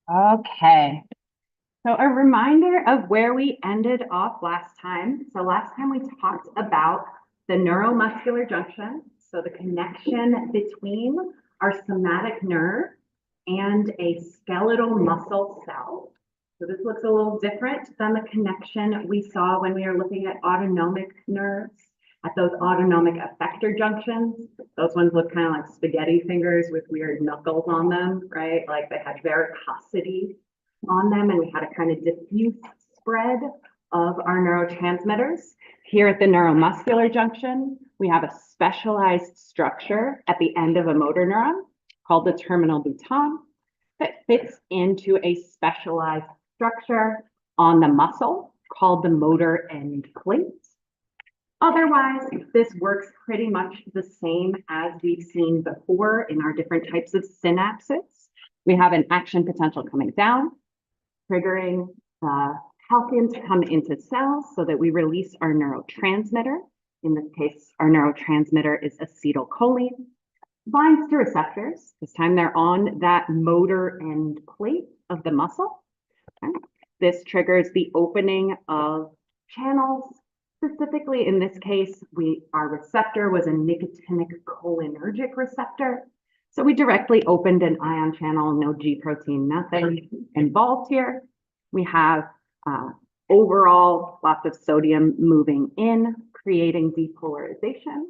Okay, so a reminder of where we ended off last time. So last time we talked about the neuromuscular junction, so the connection between our somatic nerve and a skeletal muscle cell. So this looks a little different than the connection we saw when we were looking at autonomic nerves, at those autonomic effector junctions. Those ones look kind of like spaghetti fingers with weird knuckles on them, right? Like they had varicosity on them, and we had a kind of diffuse spread of our neurotransmitters. Here at the neuromuscular junction, we have a specialized structure at the end of a motor neuron called the terminal bouton that fits into a specialized structure on the muscle called the motor end plate. Otherwise, this works pretty much the same as we've seen before in our different types of synapses. We have an action potential coming down, triggering the calcium to come into cells so that we release our neurotransmitter. In this case, our neurotransmitter is acetylcholine. Binds to receptors. This time they're on that motor end plate of the muscle. Okay. This triggers the opening of channels. Specifically, in this case, our receptor was a nicotinic cholinergic receptor. So we directly opened an ion channel, no G protein, nothing involved here. We have overall lots of sodium moving in, creating depolarization.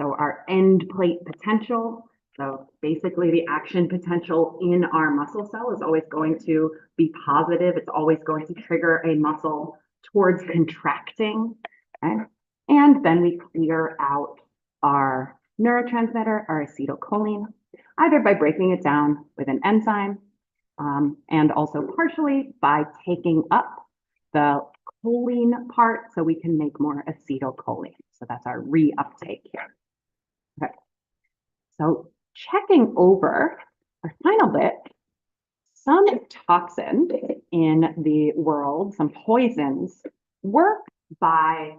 So our end plate potential, so basically the action potential in our muscle cell is always going to be positive. It's always going to trigger a muscle towards contracting. Okay? And then we clear out our neurotransmitter, our acetylcholine, either by breaking it down with an enzyme and also partially by taking up the choline part so we can make more acetylcholine. So that's our reuptake here. Okay. So checking over our final bit, some toxins in the world, some poisons, work by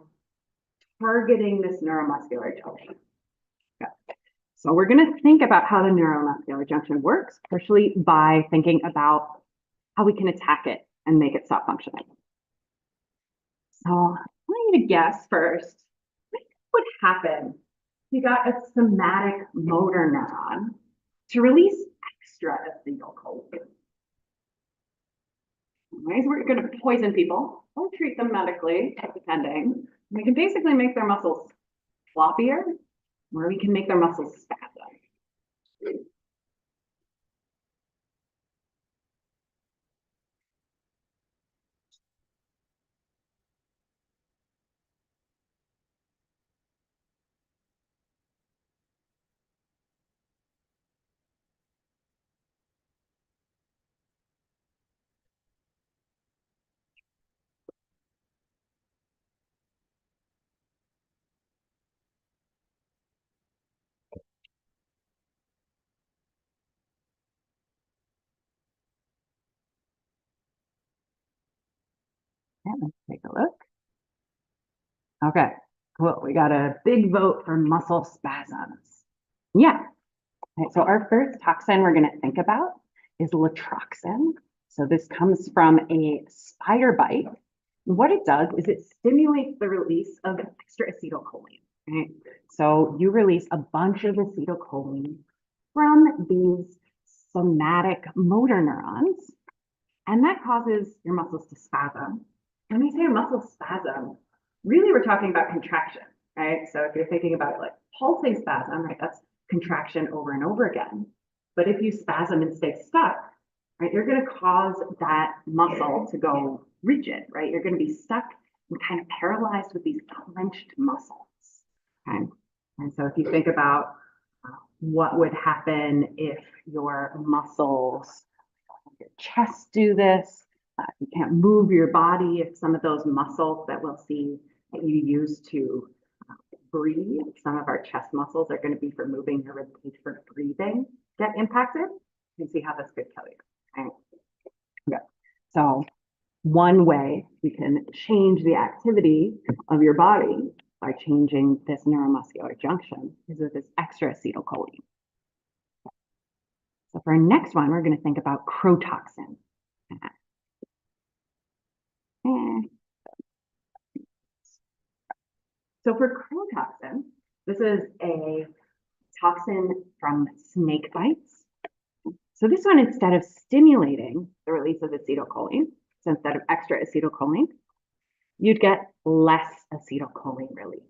targeting this neuromuscular junction. Okay. So we're going to think about how the neuromuscular junction works, partially by thinking about how we can attack it and make it stop functioning. So I want you to guess first, what would happen if you got a somatic motor neuron to release extra acetylcholine? Right, we're going to poison people or treat them medically, depending. We can basically make their muscles floppier, or we can make their muscles spasm. Yeah, let's take a look. Okay, cool. We got a big vote for muscle spasms. Yeah. Okay, so our first toxin we're going to think about is latroxin. So this comes from a spider bite. What it does is it stimulates the release of extra acetylcholine. Right? So you release a bunch of acetylcholine from these somatic motor neurons, and that causes your muscles to spasm. When we say a muscle spasm, really we're talking about contraction, right? So if you're thinking about it like pulsing spasm, right, that's contraction over and over again. But if you spasm and stay stuck, right, you're going to cause that muscle to go rigid, right? You're going to be stuck and kind of paralyzed with these clenched muscles. Okay? And so if you think about what would happen if your muscles, your chest do this, you can't move your body, if some of those muscles that we'll see that you use to breathe, some of our chest muscles are going to be for moving your ribcage for breathing, get impacted. You can see how this could kill you. Okay. Yeah. So one way we can change the activity of your body by changing this neuromuscular junction is with this extra acetylcholine. So for our next one, we're going to think about crotoxin. So for chromotoxin, this is a toxin from snake bites. So this one, instead of stimulating the release of acetylcholine, so instead of extra acetylcholine, you'd get less acetylcholine released.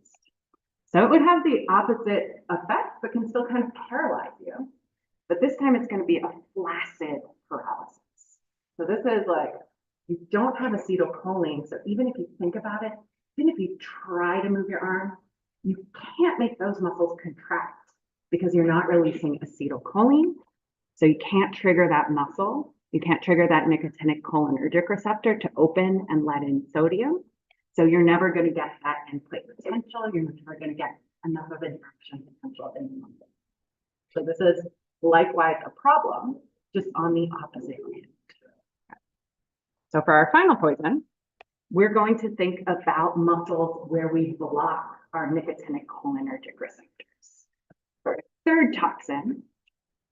So it would have the opposite effect, but can still kind of paralyze you. But this time it's going to be a flaccid paralysis. So this is like, you don't have acetylcholine. So even if you think about it, even if you try to move your arm, you can't make those muscles contract because you're not releasing acetylcholine. So you can't trigger that muscle. You can't trigger that nicotinic cholinergic receptor to open and let in sodium. So you're never going to get that end plate potential. You're never going to get enough of an action potential in the muscle. So this is likewise a problem, just on the opposite end. So for our final poison, we're going to think about muscles where we block our nicotinic cholinergic receptors. For a third toxin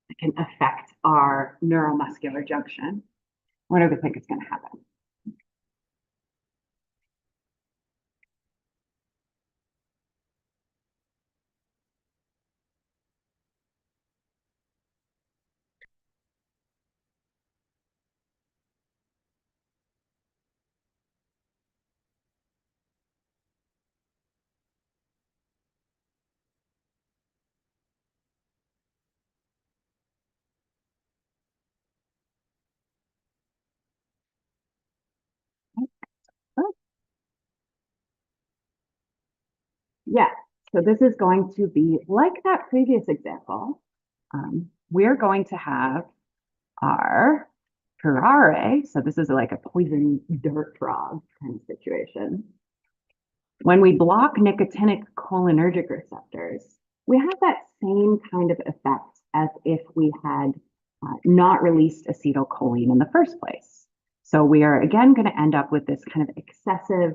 that can affect our neuromuscular junction, what do we think is going to happen? Yeah, so this is going to be like that previous example. We're going to have our curare. So this is like a poison dirt frog kind of situation. When we block nicotinic cholinergic receptors, we have that same kind of effect as if we had not released acetylcholine in the first place. So we are again going to end up with this kind of excessive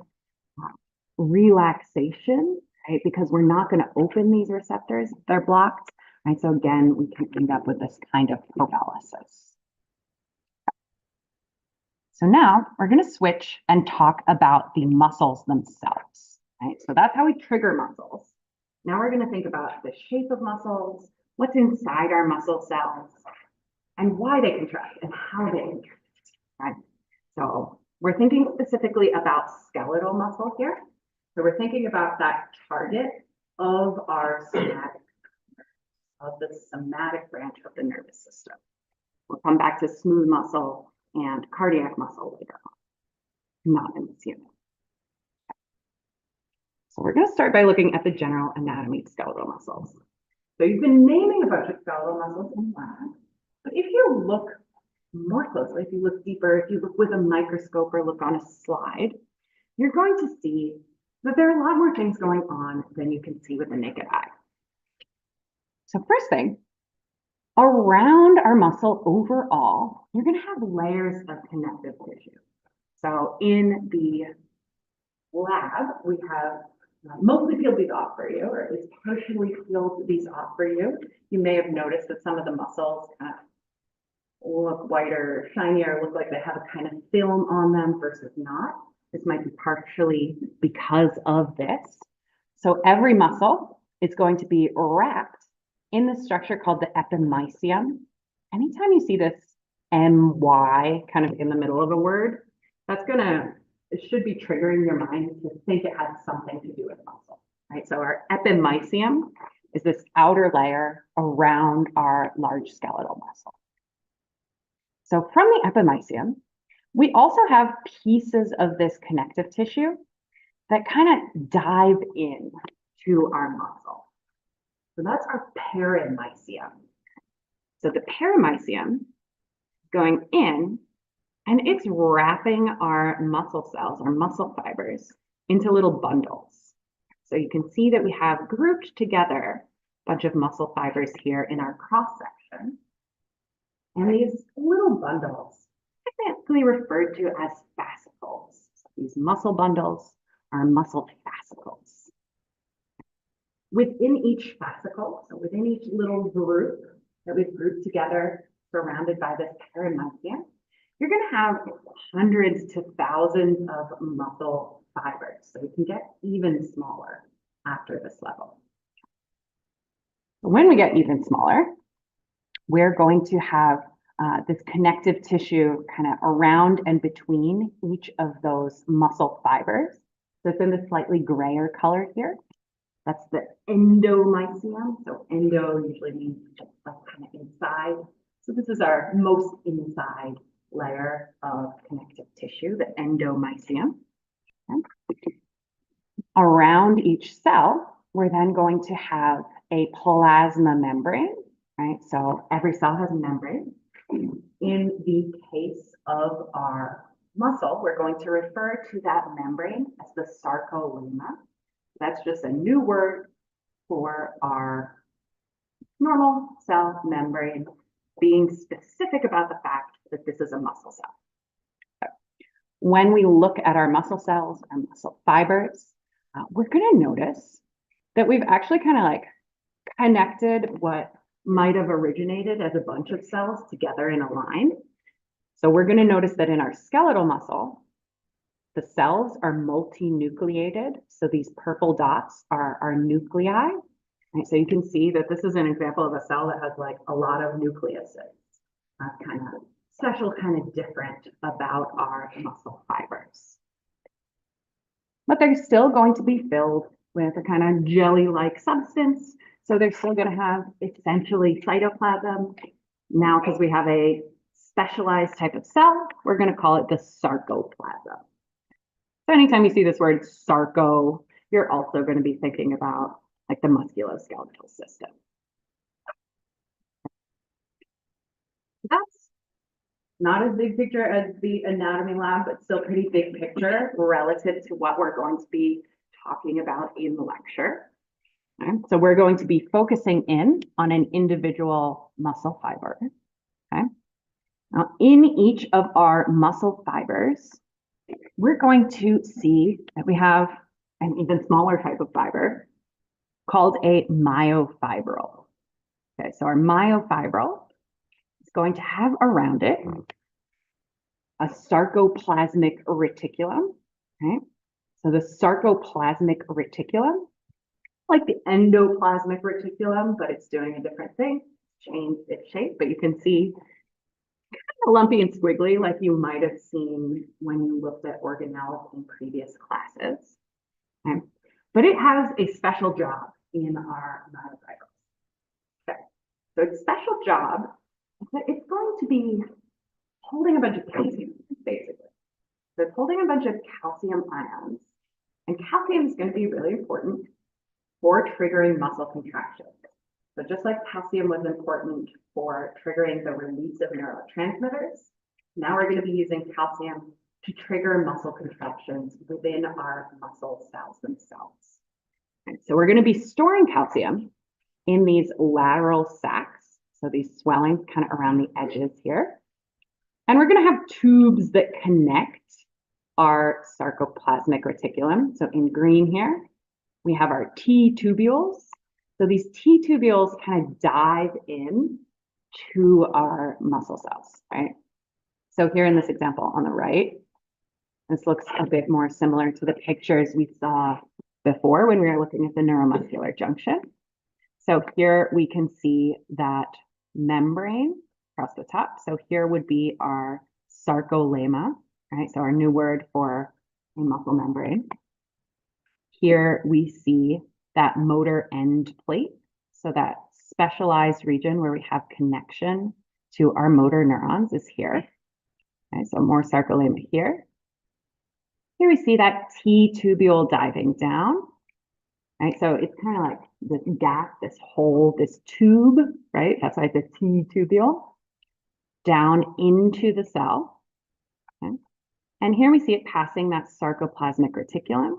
relaxation, right? Because we're not going to open these receptors, they're blocked, right? So again, we can end up with this kind of paralysis. So now we're going to switch and talk about the muscles themselves, right? So that's how we trigger muscles. Now we're going to think about the shape of muscles, what's inside our muscle cells, and why they contract and how they contract, right? So we're thinking specifically about skeletal muscle here. So we're thinking about that target of our somatic branch of the nervous system. We'll come back to smooth muscle and cardiac muscle later on, not in this unit. So we're going to start by looking at the general anatomy of skeletal muscles. So you've been naming a bunch of skeletal muscles in lab, but if you look more closely, if you look deeper, if you look with a microscope or look on a slide, you're going to see that there are a lot more things going on than you can see with the naked eye. So first thing, around our muscle overall, you're going to have layers of connective tissue. So in the lab, we have mostly peeled these off for you, or at least partially peeled these off for you. You may have noticed that some of the muscles kind of look whiter, shinier, look like they have a kind of film on them versus not. This might be partially because of this. So every muscle is going to be wrapped in the structure called the epimysium. Anytime you see this MY kind of in the middle of a word, it should be triggering your mind to think it has something to do with muscle, right? So our epimysium is this outer layer around our large skeletal muscle. So from the epimysium, we also have pieces of this connective tissue that kind of dive in to our muscle. So that's our perimysium. So the perimysium going in, and it's wrapping our muscle cells, our muscle fibers, into little bundles. So you can see that we have grouped together a bunch of muscle fibers here in our cross section. And these little bundles are technically referred to as fascicles. So these muscle bundles are muscle fascicles. Within each fascicle, so within each little group that we've grouped together, surrounded by this perimysium, you're going to have hundreds to thousands of muscle fibers. So you can get even smaller after this level. When we get even smaller, we're going to have this connective tissue kind of around and between each of those muscle fibers. So it's in the slightly grayer color here. That's the endomysium. So endo usually means just like kind of inside. So this is our most inside layer of connective tissue, the endomysium. Okay. Around each cell, we're then going to have a plasma membrane, right? So every cell has a membrane. In the case of our muscle, we're going to refer to that membrane as the sarcolemma. That's just a new word for our normal cell membrane, being specific about the fact that this is a muscle cell. When we look at our muscle cells, our muscle fibers, we're going to notice that we've actually kind of like connected what might have originated as a bunch of cells together in a line. So we're going to notice that in our skeletal muscle, the cells are multinucleated. So these purple dots are nuclei. Right? So you can see that this is an example of a cell that has like a lot of nucleuses. Kind of special, kind of different about our muscle fibers. But they're still going to be filled with a kind of jelly-like substance. So they're still going to have essentially cytoplasm. Now, because we have a specialized type of cell, we're going to call it the sarcoplasm. So anytime you see this word sarco, you're also going to be thinking about like the musculoskeletal system. That's not as big picture as the anatomy lab, but still pretty big picture relative to what we're going to be talking about in the lecture. Okay? So we're going to be focusing in on an individual muscle fiber. Okay? Now, in each of our muscle fibers, we're going to see that we have an even smaller type of fiber called a myofibril. Okay, so our myofibril is going to have around it a sarcoplasmic reticulum. Okay, so the sarcoplasmic reticulum, like the endoplasmic reticulum, but it's doing a different thing, changed its shape, but you can see kind of lumpy and squiggly like you might have seen when you looked at organelles in previous classes. Okay. But it has a special job in our myofibrils. Okay. So its special job is that it's going to be holding a bunch of calcium, basically. So it's holding a bunch of calcium ions. And calcium is going to be really important for triggering muscle contraction. So just like calcium was important for triggering the release of neurotransmitters, now we're going to be using calcium to trigger muscle contractions within our muscle cells themselves. And so we're going to be storing calcium in these lateral sacs, so these swellings kind of around the edges here. And we're going to have tubes that connect our sarcoplasmic reticulum. So in green here, we have our T tubules. So these T tubules kind of dive in to our muscle cells, right? So here in this example on the right, this looks a bit more similar to the pictures we saw before when we were looking at the neuromuscular junction. So here we can see that membrane across the top. So here would be our sarcolemma, right? So our new word for a muscle membrane. Here we see that motor end plate. So that specialized region where we have connection to our motor neurons is here. Okay, so more sarcolemma here. Here we see that T tubule diving down. Right, so it's kind of like this gap, this hole, this tube, right? That's like the T tubule down into the cell. Okay. And here we see it passing that sarcoplasmic reticulum.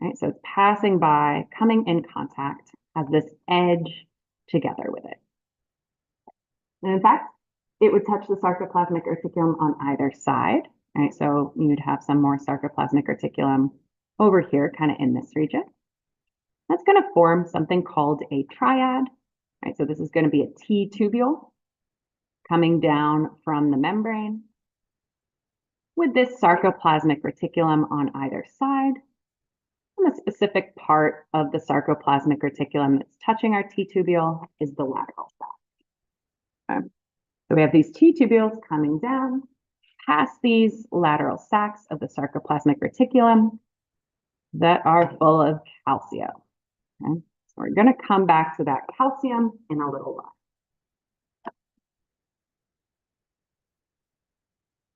Right, so it's passing by, coming in contact, has this edge together with it. And in fact, it would touch the sarcoplasmic reticulum on either side. Right, so you'd have some more sarcoplasmic reticulum over here, kind of in this region. That's going to form something called a triad. Right, so this is going to be a T tubule coming down from the membrane. with this sarcoplasmic reticulum on either side. And the specific part of the sarcoplasmic reticulum that's touching our T-tubule is the lateral sac. Okay. So we have these T-tubules coming down past these lateral sacs of the sarcoplasmic reticulum that are full of calcium. Okay. So we're going to come back to that calcium in a little while.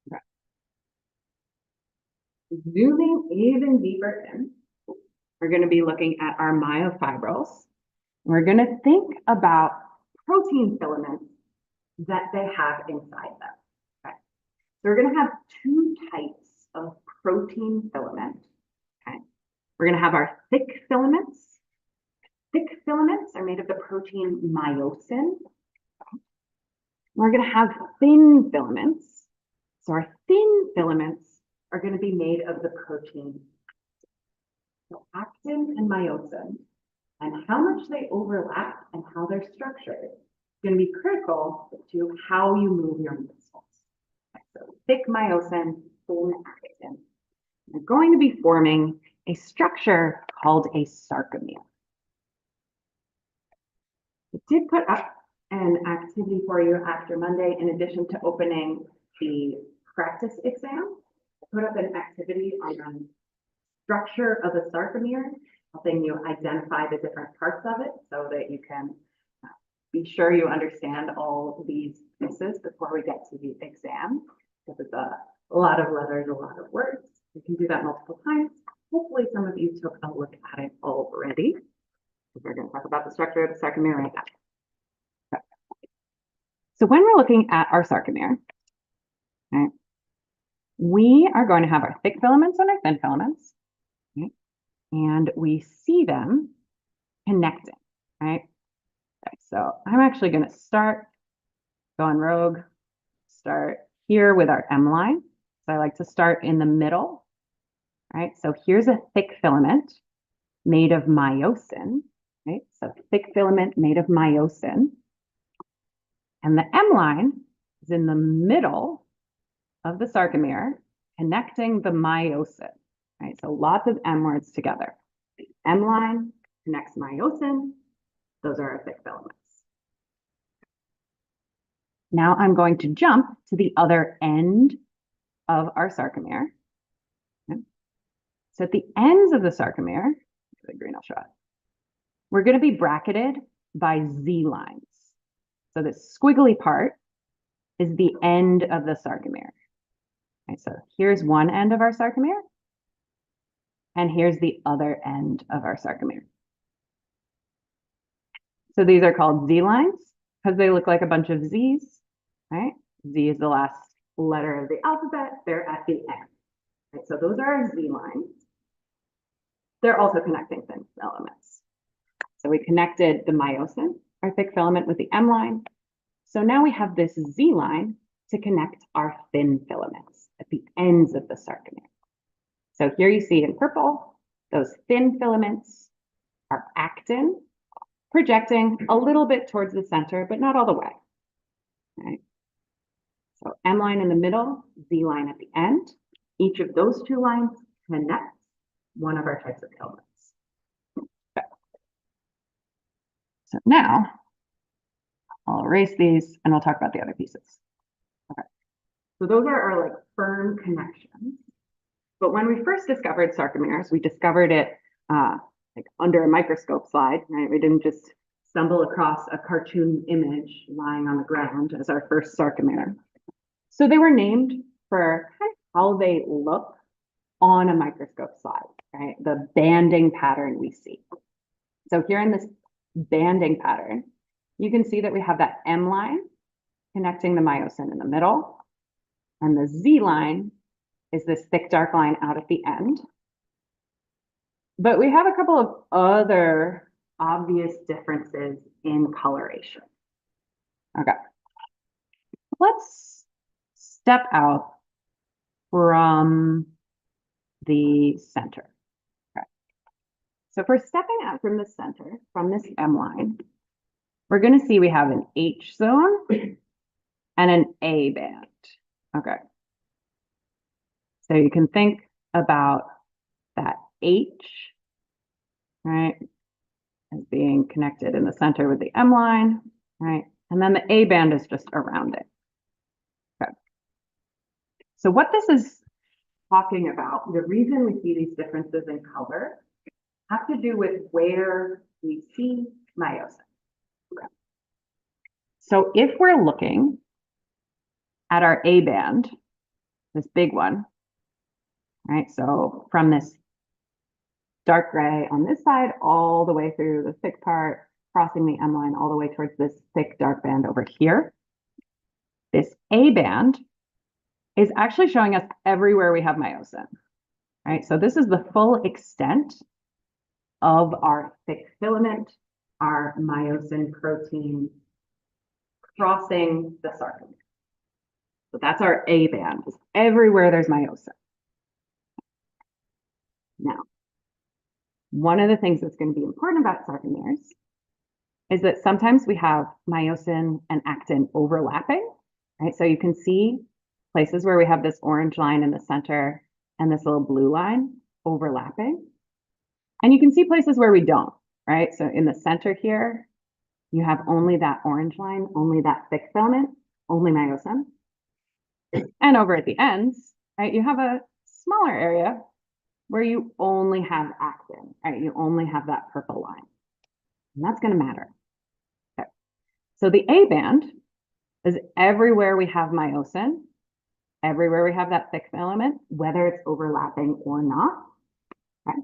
Okay. Zooming even deeper in, we're going to be looking at our myofibrils. We're going to think about protein filaments that they have inside them. Okay. So we're going to have two types of protein filament. Okay. We're going to have our thick filaments. Thick filaments are made of the protein myosin. We're going to have thin filaments. So our thin filaments are going to be made of the protein. So actin and myosin, and how much they overlap and how they're structured is going to be critical to how you move your muscles. Okay, so thick myosin, thin actin. They're going to be forming a structure called a sarcomere. I did put up an activity for you after Monday, in addition to opening the practice exam. I put up an activity on structure of a sarcomere, helping you identify the different parts of it so that you can be sure you understand all these pieces before we get to the exam, because it's a lot of letters, a lot of words. You can do that multiple times. Hopefully some of you took a look at it already. We're going to talk about the structure of the sarcomere right now. Okay. So when we're looking at our sarcomere, right, we are going to have our thick filaments and our thin filaments, right, and we see them connecting, right? Okay, so I'm actually going to start going rogue, start here with our M line. So I like to start in the middle, right? So here's a thick filament made of myosin, right? So thick filament made of myosin. And the M line is in the middle of the sarcomere, connecting the myosin, right? So lots of M words together. The M line connects myosin. Those are our thick filaments. Now I'm going to jump to the other end of our sarcomere. Okay. So at the ends of the sarcomere, the green I'll show it, we're going to be bracketed by Z lines. So this squiggly part is the end of the sarcomere. Okay, so here's one end of our sarcomere, and here's the other end of our sarcomere. So these are called Z lines because they look like a bunch of Z's, right? Z is the last letter of the alphabet. They're at the end. Right, so those are our Z lines. They're also connecting thin filaments. So we connected the myosin, our thick filament, with the M line. So now we have this Z line to connect our thin filaments at the ends of the sarcomere. So here you see in purple, those thin filaments are actin, projecting a little bit towards the center, but not all the way. Right? So M line in the middle, Z line at the end. Each of those two lines connects one of our types of filaments. Okay. So now I'll erase these and we'll talk about the other pieces. Okay. So those are our like firm connections. But when we first discovered sarcomeres, we discovered it like under a microscope slide, right? We didn't just stumble across a cartoon image lying on the ground as our first sarcomere. So they were named for how they look on a microscope slide, right? The banding pattern we see. So here in this banding pattern, you can see that we have that M line connecting the myosin in the middle, and the Z line is this thick dark line out at the end. But we have a couple of other obvious differences in coloration. Okay, let's step out from the center. Okay. So if we're stepping out from the center, from this M line, we're going to see we have an H zone and an A band. Okay. So you can think about that H, right, as being connected in the center with the M line, right? And then the A band is just around it. Okay. So what this is talking about, the reason we see these differences in color have to do with where we see meiosin. Okay. So if we're looking at our A band, this big one, right? So from this dark gray on this side all the way through the thick part, crossing the M line all the way towards this thick dark band over here. This A band is actually showing us everywhere we have meiosin, right? So this is the full extent of our thick filament, our myosin protein crossing the sarcomere. So that's our A band, is everywhere there's meiosin. Now, one of the things that's going to be important about sarcomeres is that sometimes we have myosin and actin overlapping, right? So you can see places where we have this orange line in the center and this little blue line overlapping. And you can see places where we don't, right? So in the center here, you have only that orange line, only that thick filament, only myosin. And over at the ends, right, you have a smaller area where you only have actin, right? You only have that purple line. And that's going to matter. Okay. So the A band is everywhere we have myosin, everywhere we have that thick filament, whether it's overlapping or not. Okay.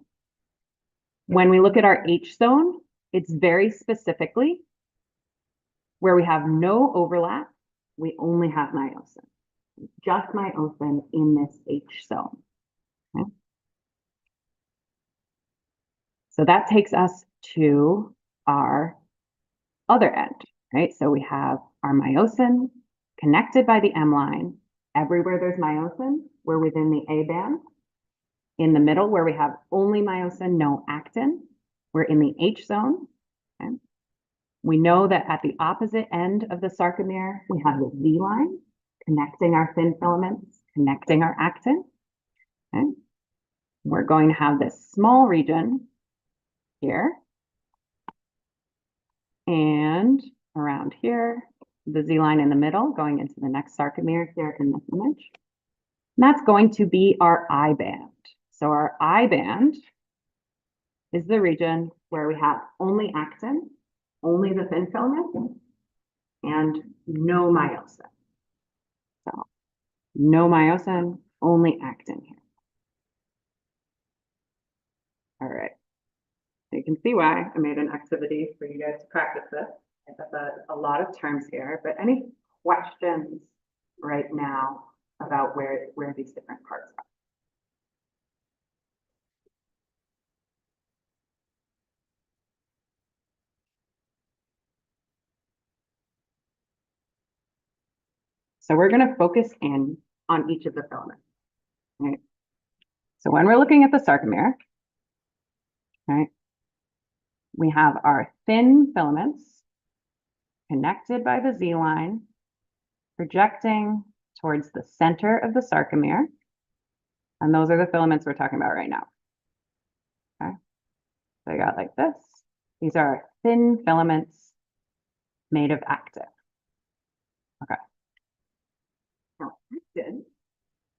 When we look at our H zone, it's very specifically where we have no overlap, we only have myosin. Just myosin in this H zone. Okay. So that takes us to our other end, right? So we have our myosin connected by the M line. Everywhere there's myosin, we're within the A band. In the middle, where we have only myosin, no actin, we're in the H zone. Okay. We know that at the opposite end of the sarcomere, we have the Z line connecting our thin filaments, connecting our actin. Okay. We're going to have this small region here. And around here, the Z line in the middle going into the next sarcomere here in this image. And that's going to be our I band. So our I band is the region where we have only actin, only the thin filament, and no myosin. So no myosin, only actin here. All right. You can see why I made an activity for you guys to practice this. I've got a lot of terms here, but any questions right now about where these different parts are? So we're going to focus in on each of the filaments. Right? So when we're looking at the sarcomere, right, we have our thin filaments connected by the Z line, projecting towards the center of the sarcomere. And those are the filaments we're talking about right now. Okay. So I got like this. These are thin filaments made of actin. Okay. Now, actin,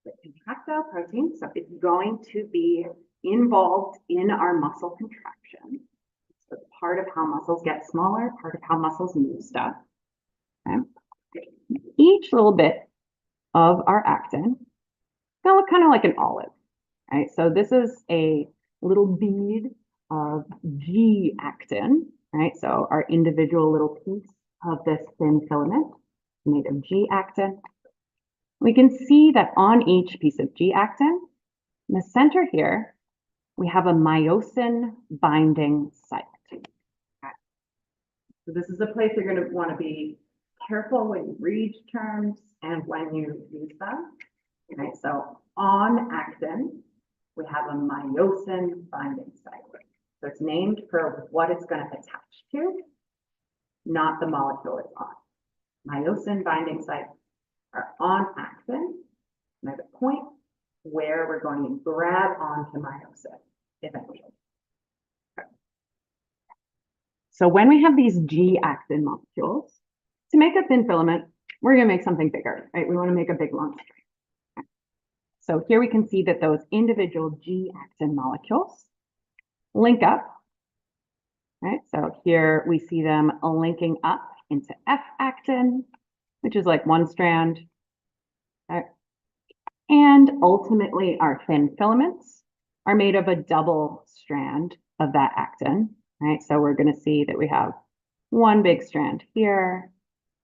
the contractile protein, so it's going to be involved in our muscle contraction. So it's part of how muscles get smaller, part of how muscles move stuff. Okay. Each little bit of our actin is going to look kind of like an olive, right? So this is a little bead of G actin, right? So our individual little piece of this thin filament made of G actin. We can see that on each piece of G actin, in the center here, we have a myosin binding site. Okay. So this is a place you're going to want to be careful when you read terms and when you use them. Okay, so on actin, we have a myosin binding site. So it's named for what it's going to attach to, not the molecule it's on. Myosin binding sites are on actin. There's a point where we're going to grab onto myosin eventually. Okay. So when we have these G-actin molecules, to make a thin filament, we're going to make something bigger, right? We want to make a big long string. Okay. So here we can see that those individual G-actin molecules link up, right? So here we see them linking up into F-actin, which is like one strand. Okay. And ultimately, our thin filaments are made of a double strand of that actin, right? So we're going to see that we have one big strand here,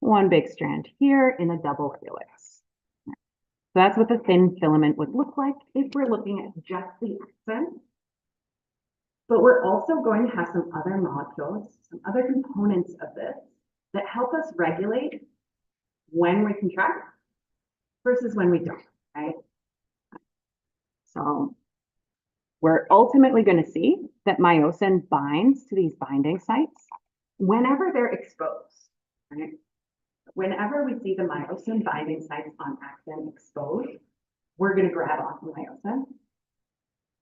one big strand here in a double helix. So that's what the thin filament would look like if we're looking at just the actin. But we're also going to have some other molecules, some other components of this that help us regulate when we contract versus when we don't, right? So we're ultimately going to see that myosin binds to these binding sites whenever they're exposed, right? Whenever we see the myosin binding sites on actin exposed, we're going to grab onto myosin.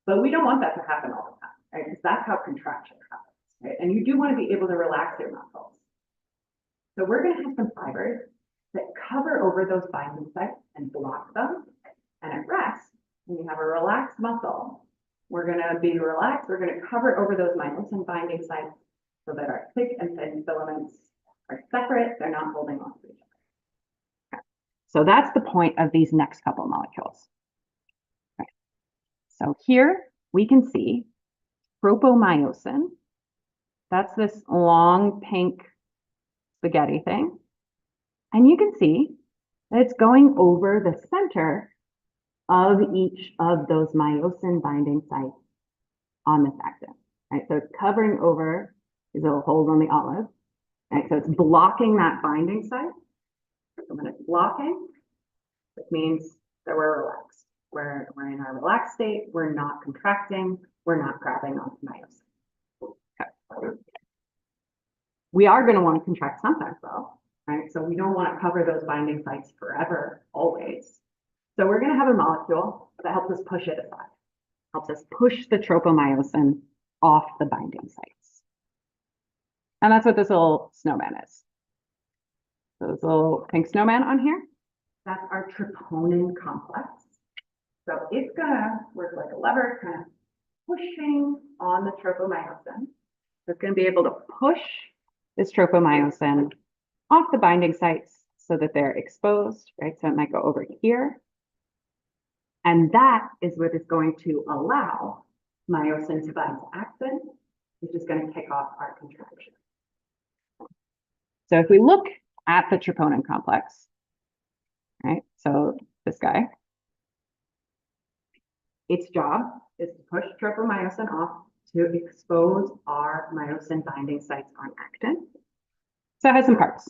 But we don't want that to happen all the time, right? Because that's how contraction happens, right? And you do want to be able to relax your muscles. So we're going to have some fibers that cover over those binding sites and block them. And at rest, when you have a relaxed muscle, we're going to be relaxed. We're going to cover over those myosin binding sites so that our thick and thin filaments are separate. They're not holding on to each other. Okay. So that's the point of these next couple molecules. Okay. So here we can see tropomyosin. That's this long pink spaghetti thing. And you can see that it's going over the center of each of those myosin binding sites on this actin, right? So it's covering over these little holes on the olive, right? So it's blocking that binding site. So when it's blocking, it means that we're relaxed. We're in our relaxed state. We're not contracting. We're not grabbing onto myosin. Okay. We are going to want to contract sometimes though, right? So we don't want to cover those binding sites forever, always. So we're going to have a molecule that helps us push it aside, helps us push the tropomyosin off the binding sites. And that's what this little snowman is. So this little pink snowman on here, that's our troponin complex. So it's going to work like a lever, kind of pushing on the tropomyosin. So it's going to be able to push this tropomyosin off the binding sites so that they're exposed, right? So it might go over here. And that is what is going to allow myosin to bind to actin, which is going to kick off our contraction. So if we look at the troponin complex, right? So this guy, its job is to push tropomyosin off to expose our myosin binding sites on actin. So it has some parts.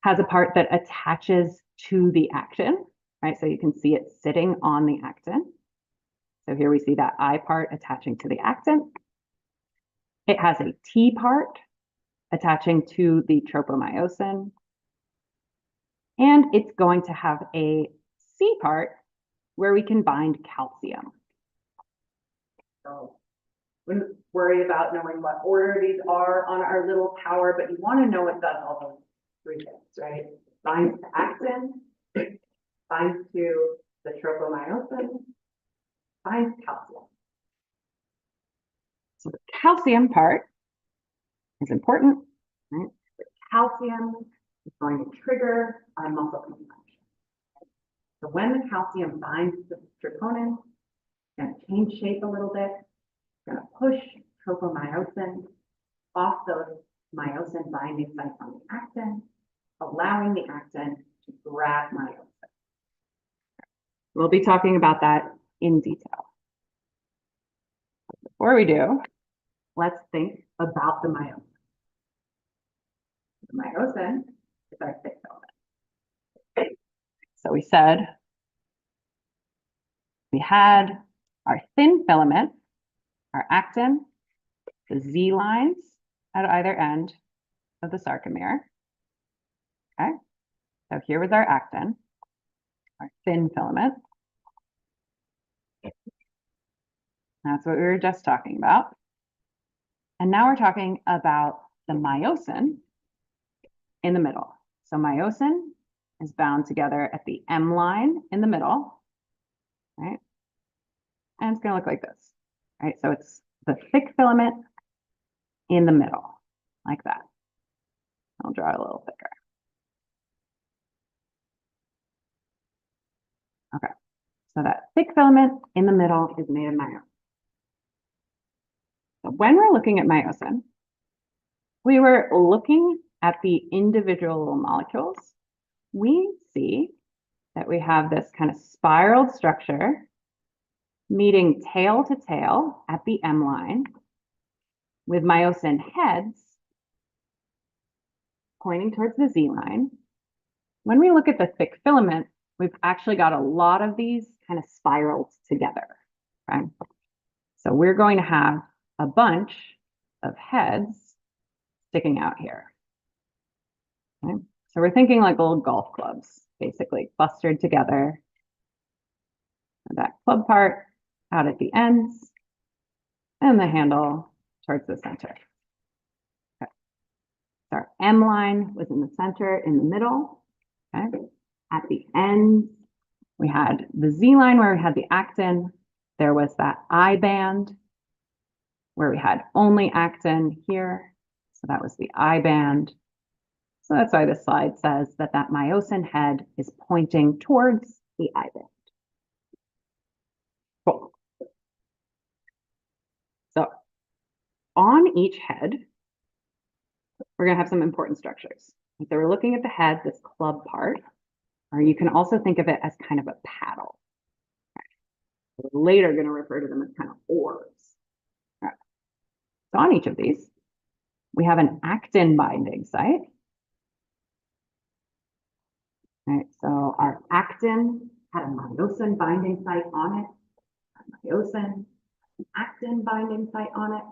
Has a part that attaches to the actin, right? So you can see it sitting on the actin. So here we see that I part attaching to the actin. It has a T part attaching to the tropomyosin. And it's going to have a C part where we can bind calcium. So wouldn't worry about knowing what order these are on our little tower, but you want to know what does all those three things, right? Binds to actin, binds to the tropomyosin, binds calcium. So the calcium part is important, right? The calcium is going to trigger our muscle contraction. So when the calcium binds to the troponin, it's going to change shape a little bit. It's going to push tropomyosin off those myosin binding sites on the actin, allowing the actin to grab myosin. We'll be talking about that in detail. Before we do, let's think about the myosin. The myosin is our thick filament. So we said we had our thin filament, our actin, the Z lines at either end of the sarcomere. Okay, so here was our actin, our thin filament. That's what we were just talking about. And now we're talking about the myosin in the middle. So myosin is bound together at the M line in the middle, right? And it's going to look like this, right? So it's the thick filament in the middle, like that. I'll draw it a little thicker. Okay, so that thick filament in the middle is made of myosin. So when we're looking at myosin, we were looking at the individual little molecules. We see that we have this kind of spiraled structure meeting tail to tail at the M line with myosin heads pointing towards the Z line. When we look at the thick filament, we've actually got a lot of these kind of spirals together, right? So we're going to have a bunch of heads sticking out here. Okay? So we're thinking like little golf clubs, basically clustered together. That club part out at the ends and the handle towards the center. Okay. So our M line was in the center, in the middle. Okay. At the ends, we had the Z line where we had the actin. There was that I band where we had only actin here. So that was the I band. So that's why this slide says that that myosin head is pointing towards the I band. Cool. So on each head, we're going to have some important structures. So we're looking at the head, this club part, or you can also think of it as kind of a paddle. We're later going to refer to them as kind of oars. Right. So on each of these, we have an actin binding site. Right, so our actin had a myosin binding site on it, a myosin, an actin binding site on it.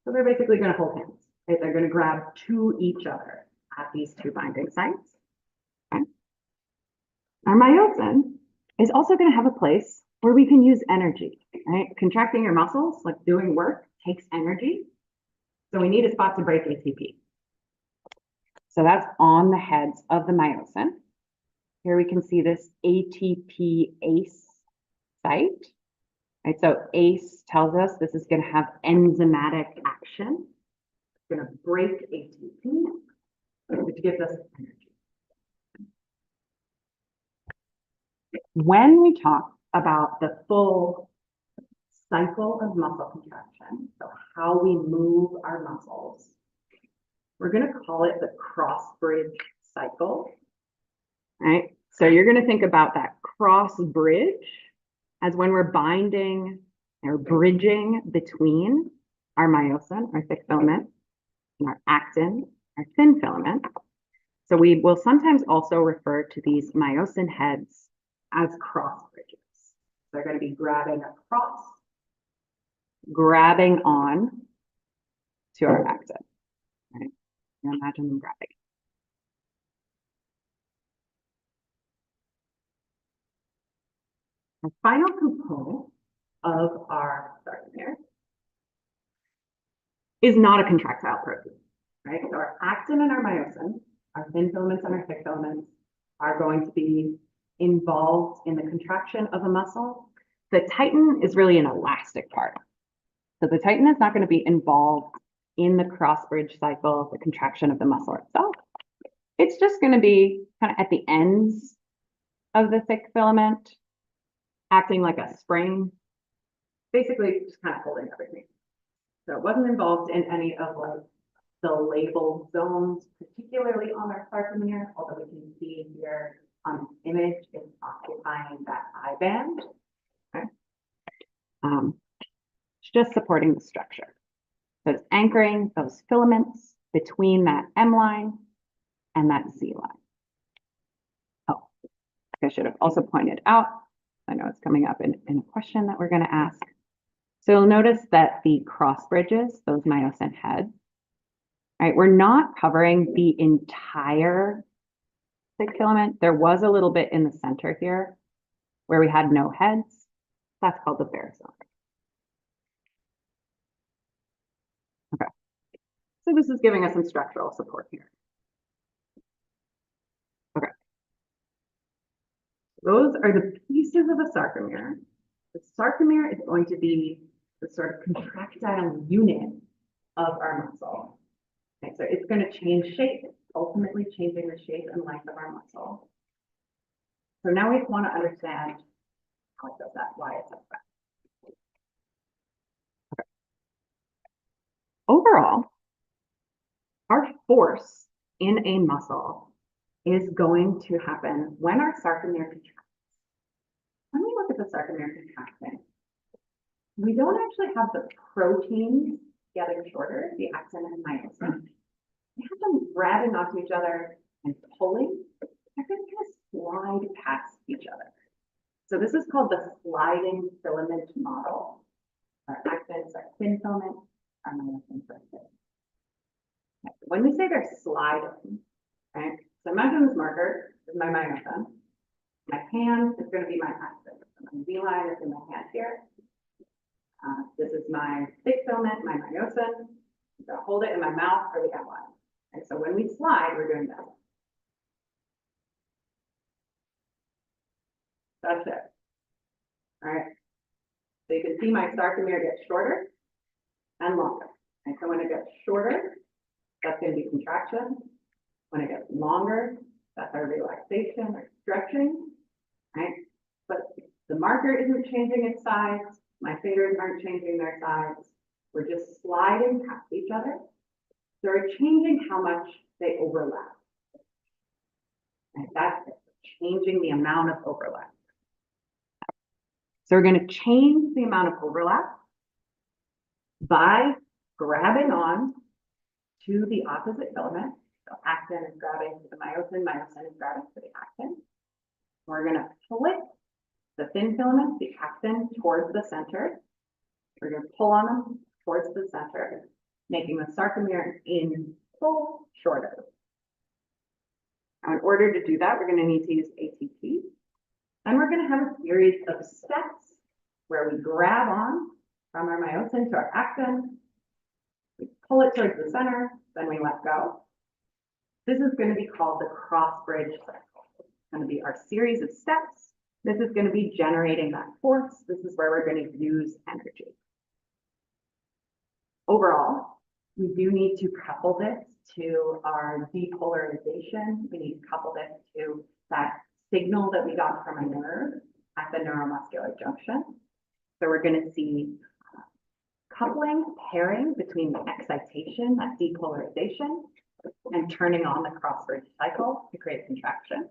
So they're basically going to hold hands. Right? They're going to grab to each other at these two binding sites. Okay. Our myosin is also going to have a place where we can use energy. Right? Contracting your muscles, like doing work, takes energy. So we need a spot to break ATP. So that's on the heads of the myosin. Here we can see this ATP ACE site. Right, so ACE tells us this is going to have enzymatic action. It's going to break ATP, which gives us energy. When we talk about the full cycle of muscle contraction, so how we move our muscles, we're going to call it the cross bridge cycle. Right? So you're going to think about that cross bridge as when we're binding or bridging between our myosin, our thick filament, and our actin, our thin filament. So we will sometimes also refer to these myosin heads as cross bridges. They're going to be grabbing across, grabbing on to our actin. Right? You imagine them grabbing. The final component of our sarcomere is not a contractile protein, right? So our actin and our myosin, our thin filaments and our thick filaments, are going to be involved in the contraction of a muscle. The titin is really an elastic part. So the titin is not going to be involved in the cross bridge cycle, the contraction of the muscle itself. It's just going to be kind of at the ends of the thick filament, acting like a spring, basically just kind of holding everything. So it wasn't involved in any of like the labeled zones, particularly on our sarcomere, although we can see here on the image, it's occupying that I band. Okay. It's just supporting the structure. So it's anchoring those filaments between that M line and that Z line. Oh, I should have also pointed out, I know it's coming up in a question that we're going to ask. So you'll notice that the cross bridges, those myosin heads, right, we're not covering the entire thick filament. There was a little bit in the center here where we had no heads. That's called the bare zone. this is giving us some structural support here. Okay. Those are the pieces of a sarcomere. The sarcomere is going to be the sort of contractile unit of our muscle. Okay, so it's going to change shape, ultimately changing the shape and length of our muscle. So now we want to understand how it does that, why it does that. Okay. Overall, our force in a muscle is going to happen when our sarcomere contracts. When we look at the sarcomere contracting, we don't actually have the proteins getting shorter, the actin and myosin. We have them grabbing onto each other and pulling. They're going to kind of slide past each other. So this is called the sliding filament model. Our actins are thin filament, our myosins are thick. Okay. When we say they're sliding, right? So imagine this marker is my myosin. My hand is going to be my actin. So my V line is in my hand here. This is my thick filament, my myosin. I'm going to hold it in my mouth for the outline. And so when we slide, we're doing this. That's it. All right. So you can see my sarcomere gets shorter and longer. And so when it gets shorter, that's going to be contraction. When it gets longer, that's our relaxation or stretching, right? But the marker isn't changing its size. My fingers aren't changing their size. We're just sliding past each other. So we're changing how much they overlap. And that's it. Changing the amount of overlap. So we're going to change the amount of overlap by grabbing on to the opposite filament. So actin is grabbing to the myosin, myosin is grabbing to the actin. We're going to flip the thin filament, the actin, towards the center. We're going to pull on them towards the center, making the sarcomere in full shorter. Now, in order to do that, we're going to need to use ATP. And we're going to have a series of steps where we grab on from our myosin to our actin. We pull it towards the center, then we let go. This is going to be called the cross-bridge cycle. It's going to be our series of steps. This is going to be generating that force. This is where we're going to use energy. Overall, we do need to couple this to our depolarization. We need to couple this to that signal that we got from a nerve at the neuromuscular junction. So we're going to see coupling, pairing between the excitation, that depolarization, and turning on the cross-bridge cycle to create contraction.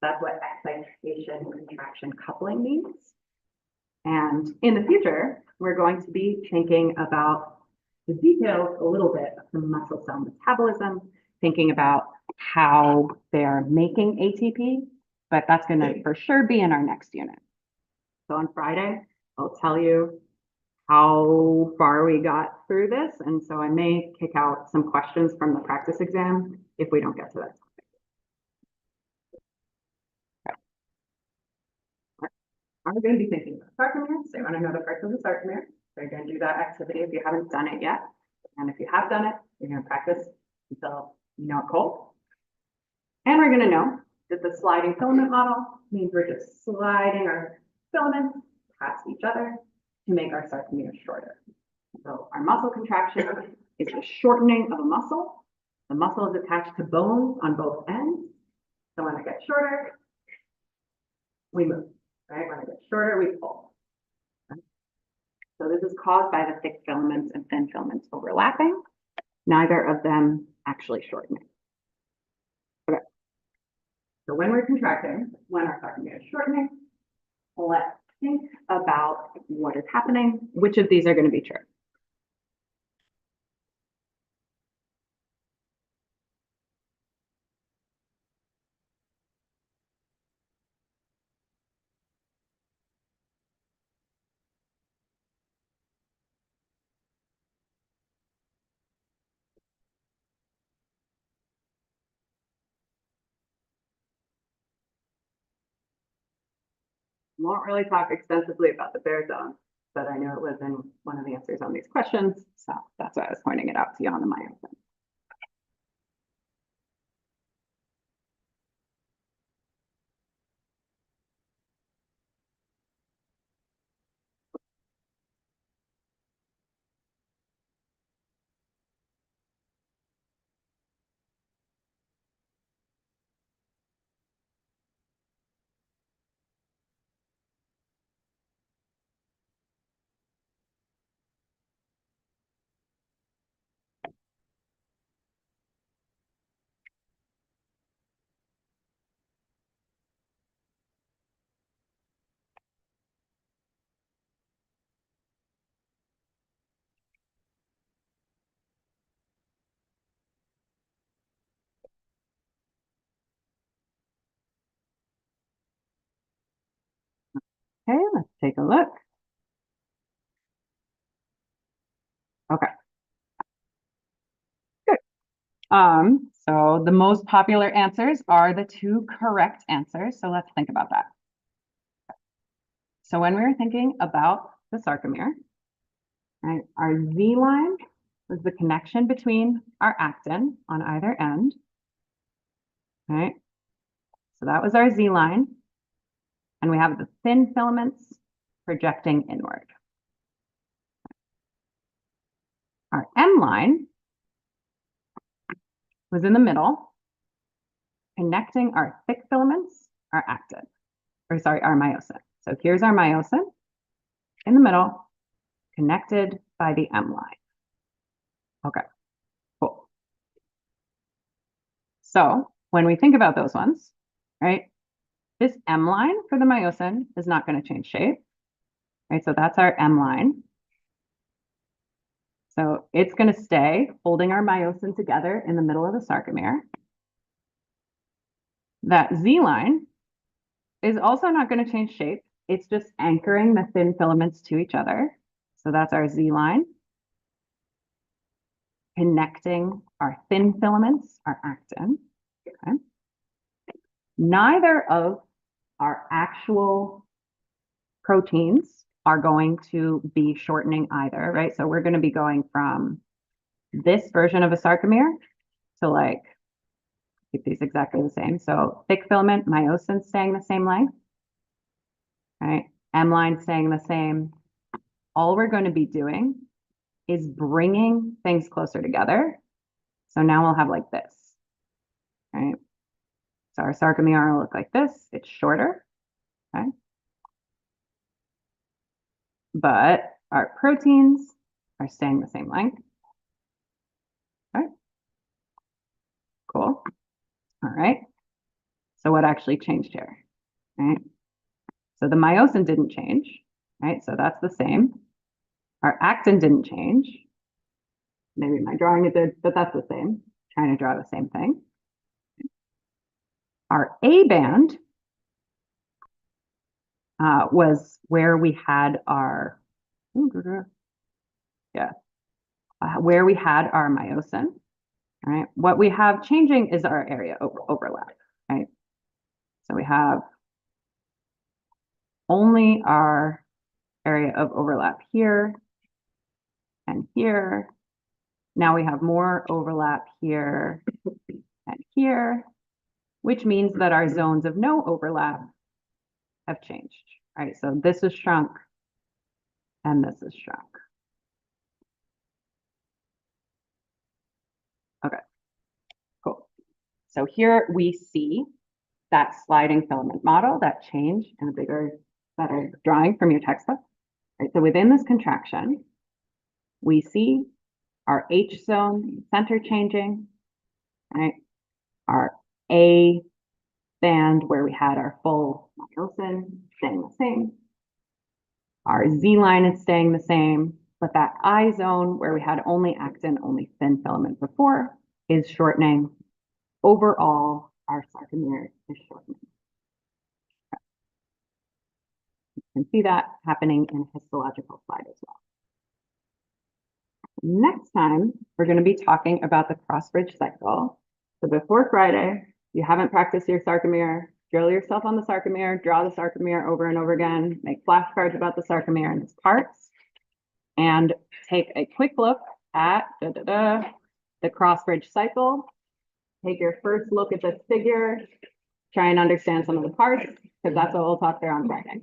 That's what excitation, contraction, coupling means. And in the future, we're going to be thinking about the details a little bit of the muscle cell metabolism, thinking about how they're making ATP, but that's going to for sure be in our next unit. So on Friday, I'll tell you how far we got through this. And so I may kick out some questions from the practice exam if we don't get to that topic. Okay. Are we going to be thinking about sarcomere? So you want to know the parts of the sarcomere. So you're going to do that activity if you haven't done it yet. And if you have done it, you're going to practice until you know it cold. And we're going to know that the sliding filament model means we're just sliding our filaments past each other to make our sarcomere shorter. So our muscle contraction is the shortening of a muscle. The muscle is attached to bones on both ends. So when it gets shorter, we move, right? When it gets shorter, we pull. Right? So this is caused by the thick filaments and thin filaments overlapping, neither of them actually shortening. Okay. So when we're contracting, when our sarcomere is shortening, let's think about what is happening. Which of these are going to be true? Won't really talk extensively about the baritone, but I know it was in one of the answers on these questions, so that's why I was pointing it out to you on the myosin. Okay, let's take a look. Okay. Good. So the most popular answers are the two correct answers. So let's think about that. So when we were thinking about the sarcomere, right, our Z line was the connection between our actin on either end, right? So that was our Z line. And we have the thin filaments projecting inward. Our M line was in the middle, connecting our thick filaments, our actin, or sorry, our myosin. So here's our myosin in the middle, connected by the M line. Okay, cool. So when we think about those ones, right, this M line for the myosin is not going to change shape, right? So that's our M line. So it's going to stay holding our myosin together in the middle of the sarcomere. That Z line is also not going to change shape. It's just anchoring the thin filaments to each other. So that's our Z line, connecting our thin filaments, our actin. Okay. Neither of our actual proteins are going to be shortening either, right? So we're going to be going from this version of a sarcomere to like, keep these exactly the same. So thick filament, myosin staying the same length, right? M line staying the same. All we're going to be doing is bringing things closer together. So now we'll have like this, right? So our sarcomere will look like this. It's shorter, okay? But our proteins are staying the same length. Okay, cool. All right. So what actually changed here, right? So the myosin didn't change, right? So that's the same. Our actin didn't change. Maybe my drawing it did, but that's the same. Trying to draw the same thing. Our A band was where we had our, where we had our myosin, right? What we have changing is our area overlap, right? So we have only our area of overlap here and here. Now we have more overlap here and here, which means that our zones of no overlap have changed, right? So this is shrunk and this is shrunk. Okay, cool. So here we see that sliding filament model, that change in a bigger, better drawing from your textbook. Right? So within this contraction, we see our H zone center changing, right? Our A band where we had our full myosin staying the same. Our Z line is staying the same, but that I zone where we had only actin, only thin filament before is shortening. Overall, our sarcomere is shortening. You can see that happening in a histological slide as well. Next time, we're going to be talking about the cross-bridge cycle. So before Friday, you haven't practiced your sarcomere, drill yourself on the sarcomere, draw the sarcomere over and over again, make flashcards about the sarcomere and its parts, and take a quick look at the cross-bridge cycle. Take your first look at this figure, try and understand some of the parts, because that's what we'll talk there on Friday.